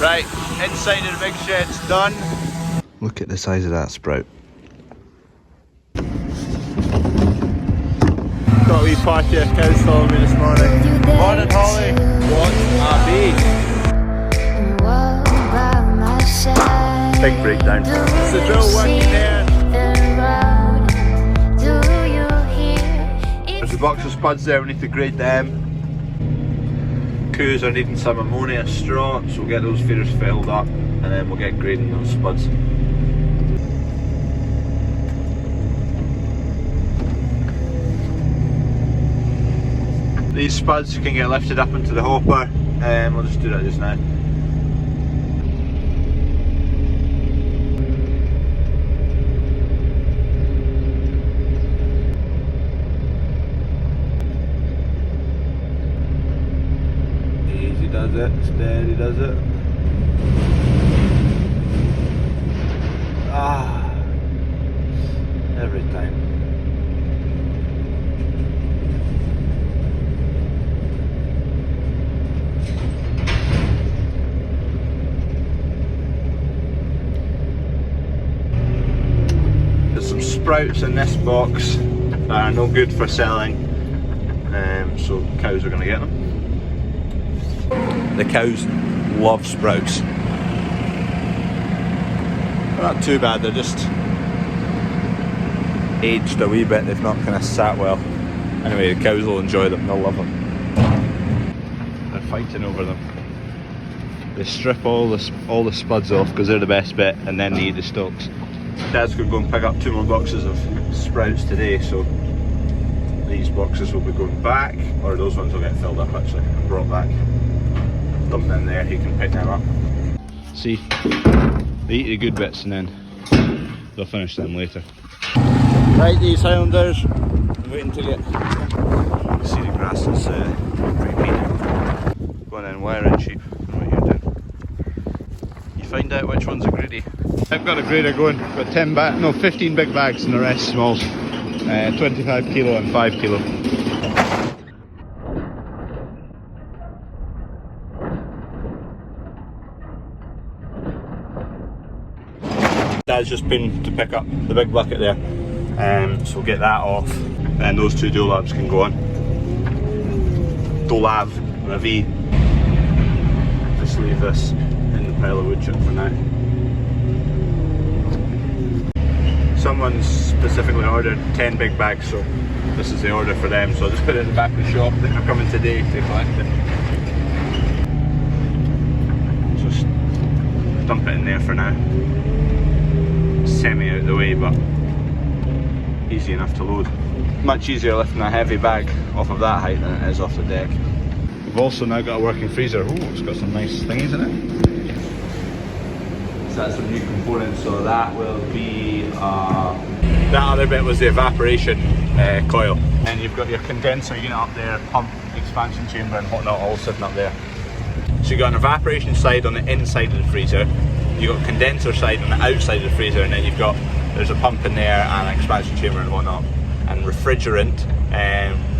Right, inside of the big shed's done. Look at the size of that sprout. Got a wee party of cows following me this morning. Morning, Holly. What a bee. Big breakdown. It's the drill working there. There's a box of spuds there, we need to grade them. Coos are needing some ammonia straw, so we'll get those feeders filled up and then we'll get grading those spuds. These spuds can get lifted up into the hopper, and we'll just do that just now. Easy does it, steady does it. Ah, every time. Sprouts in this box that are no good for selling, so cows are going to get them. The cows love sprouts. They're not too bad, they're just aged a wee bit, they've not kind of sat well. Anyway, the cows will enjoy them, they'll love them. They're fighting over them. They strip all the spuds off because they're the best bit, and then they eat the stalks. Dad's going to go and pick up 2 more boxes of sprouts today, so these boxes will be going back, or those ones will get filled up actually and brought back. Dump them in there, he can pick them up. See, they eat the good bits and then they'll finish them later. Right, these Highlanders, I'm waiting to get, see the grass is pretty mean. Going in wiring sheep, I know what you're doing. You find out which ones are greedy. I've got a grader going, got 15 big bags and the rest smalls. 25 kilo and 5 kilo. Dad's just been to pick up the big bucket there, so we'll get that off, and those 2 dolabs can go on. Dolab with a V. Just leave this in the pile of wood chip for now. Someone's specifically ordered 10 big bags, so this is the order for them, so I'll just put it in the back of the shop. They're coming today to collect it. Just dump it in there for now. Semi out of the way, but easy enough to load. Much easier lifting a heavy bag off of that height than it is off the deck. We've also now got a working freezer. Ooh, it's got some nice thingies in it. So that's some new components, so that will be that other bit was the evaporation coil, and you've got your condenser unit up there, pump, expansion chamber and whatnot all sitting up there. So you've got an evaporation side on the inside of the freezer, you've got a condenser side on the outside of the freezer, and then there's a pump in there and an expansion chamber and whatnot, and refrigerant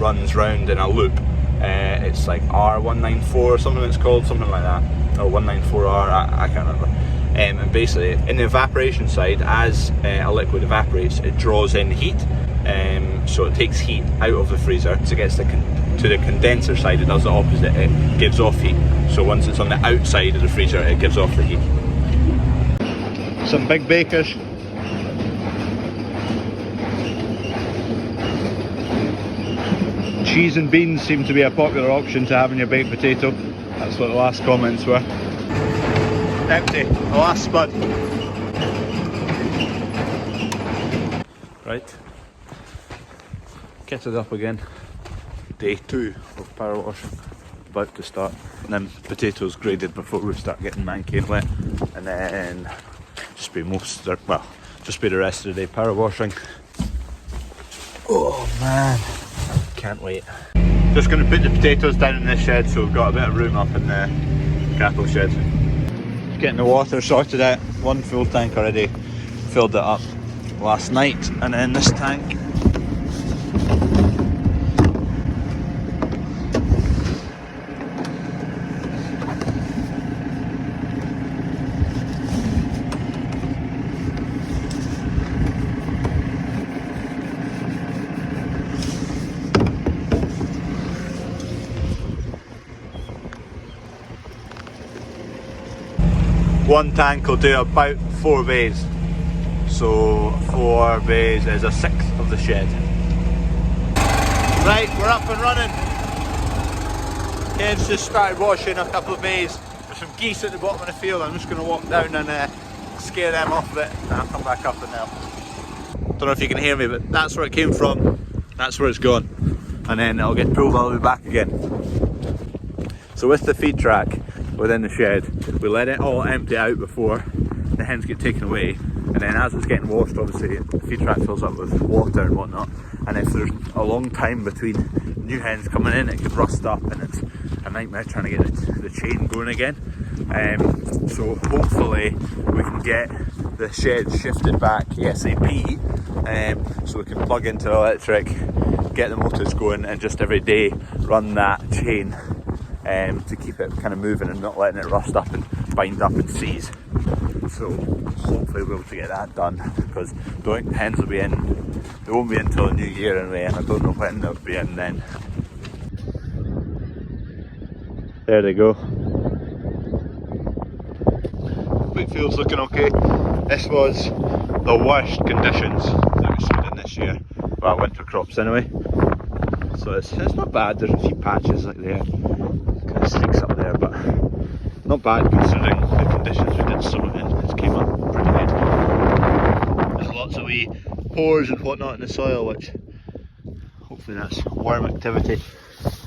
runs round in a loop. It's like R194 or something it's called, something like that, or 194R, I can't remember. And basically, in the evaporation side, as a liquid evaporates, it draws in heat, so it takes heat out of the freezer. As it gets to the condenser side, it does the opposite, it gives off heat. So once it's on the outside of the freezer, it gives off the heat. Some big bakers. Cheese and beans seem to be a popular option to have in your baked potato. That's what the last comments were. Empty, the last spud. Right, kitted up again. Day 2 of power washing, about to start. And then potatoes graded before we start getting manky and wet. And then just be the rest of the day power washing. Oh man, can't wait. Just going to put the potatoes down in this shed, so we've got a bit of room up in the cattle shed. Getting the water sorted out, 1 full tank already, filled it up last night, and then this tank. One tank will do about 4 bays. So 4 bays is a sixth of the shed. Right, we're up and running. Ken's just started washing a couple of bays. There's some geese at the bottom of the field. I'm just going to walk down and scare them off a bit, and I'll come back up and now. Don't know if you can hear me, but that's where it came from. That's where it's gone. And then it'll get pulled all the way back again. So with the feed track within the shed, we let it all empty out before the hens get taken away. And then as it's getting washed, obviously the feed track fills up with water and whatnot. And if there's a long time between new hens coming in, it could rust up, and it's a nightmare trying to get the chain going again. So hopefully we can get the shed shifted back ASAP, so we can plug into electric, get the motors going, and just every day run that chain to keep it kind of moving and not letting it rust up and bind up and seize. So hopefully we'll be able to get that done, because the hens will be in, they won't be in until the new year anyway, and I don't know when they'll be in then. There they go. Wheat field's looking okay. This was the worst conditions that we sowed in this year. Well, winter crops anyway. So it's not bad. There's a few patches like there, kind of streaks up there, but not bad considering the conditions we did sow it in. It came up pretty good. There's lots of wee pores and whatnot in the soil, which hopefully that's worm activity.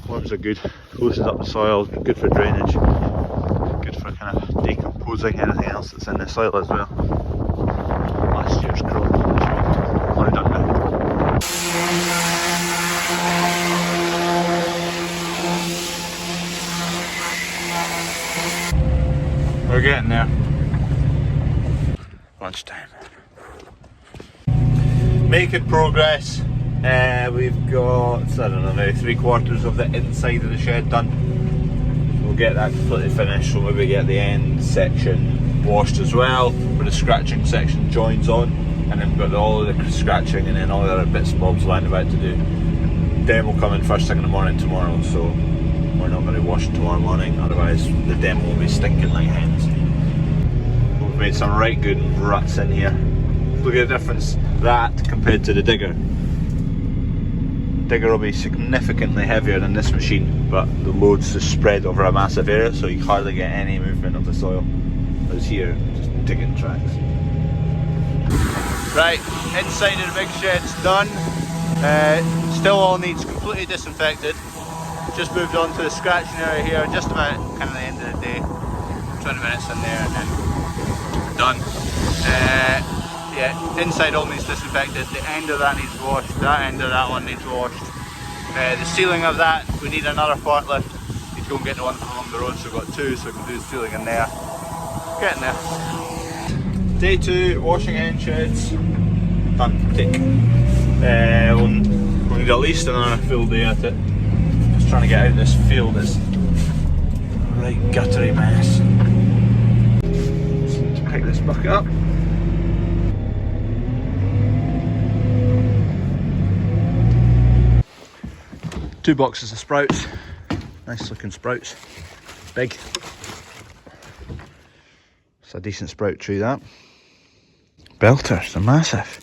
Worms are good, loosens up the soil, good for drainage, good for kind of decomposing anything else that's in the soil as well. Last year's crop, plowed under. We're getting there. Lunchtime. Making progress. We've got, I don't know now, 3/4 of the inside of the shed done. We'll get that completely finished. We'll maybe get the end section washed as well, where the scratching section joins on, and then we've got all of the scratching and then all the other bits and bobs lying about to do. Demo will come in first thing in the morning tomorrow, so we're not going to wash it tomorrow morning, otherwise the demo will be stinking like hens. We've made some right good ruts in here. Look at the difference that compared to the digger. Digger will be significantly heavier than this machine, but the load's just spread over a massive area, so you hardly get any movement of the soil. Whereas here, just digging tracks. Right, inside of the big shed's done. Still all needs completely disinfected. Just moved on to the scratching area here, just about kind of the end of the day. 20 minutes in there and then done. Yeah, inside all needs disinfected, the end of that needs washed, that end of that one needs washed. The ceiling of that, we need another forklift. Need to go and get the one from along the road, so we've got two, so we can do the ceiling in there. Getting there. Day 2, washing hen sheds. Done, tick. We'll need at least another full day at it. Just trying to get out this field, it's a right guttery mess. Just need to pick this bucket up. Two boxes of sprouts, nice looking sprouts, big. It's a decent sprout tree that. Belters, they're massive.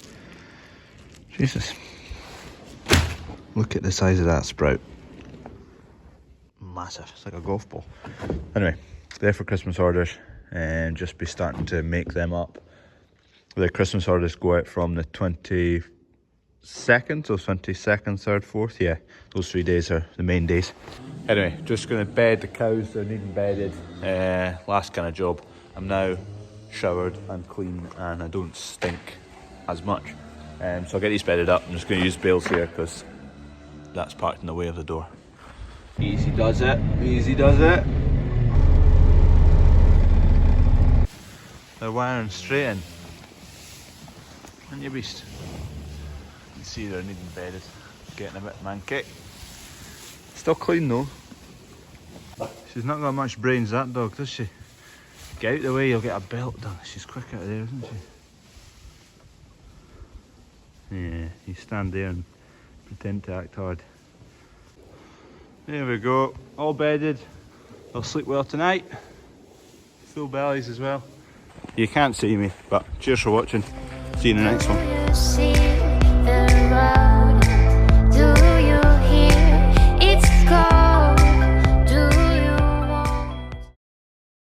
Jesus. Look at the size of that sprout. Massive, it's like a golf ball. Anyway, there for Christmas orders, and just be starting to make them up. The Christmas orders go out from the 22nd, so 22nd, 3rd, 4th, yeah, those 3 days are the main days. Anyway, just going to bed the cows, they're needing bedded, last kind of job. I'm now showered and clean and I don't stink as much, so I'll get these bedded up. I'm just going to use bales here because that's parked in the way of the door. Easy does it, easy does it. They're wiring straight in. And you beast. You can see they're needing bedded, getting a bit manky. Still clean though. She's not got much brains, that dog, does she? Get out the way, you'll get a belt done. She's quick out of there, isn't she? Yeah, you stand there and pretend to act hard. There we go, all bedded. They'll sleep well tonight. Full bellies as well. You can't see me, but cheers for watching. See you in the next one. See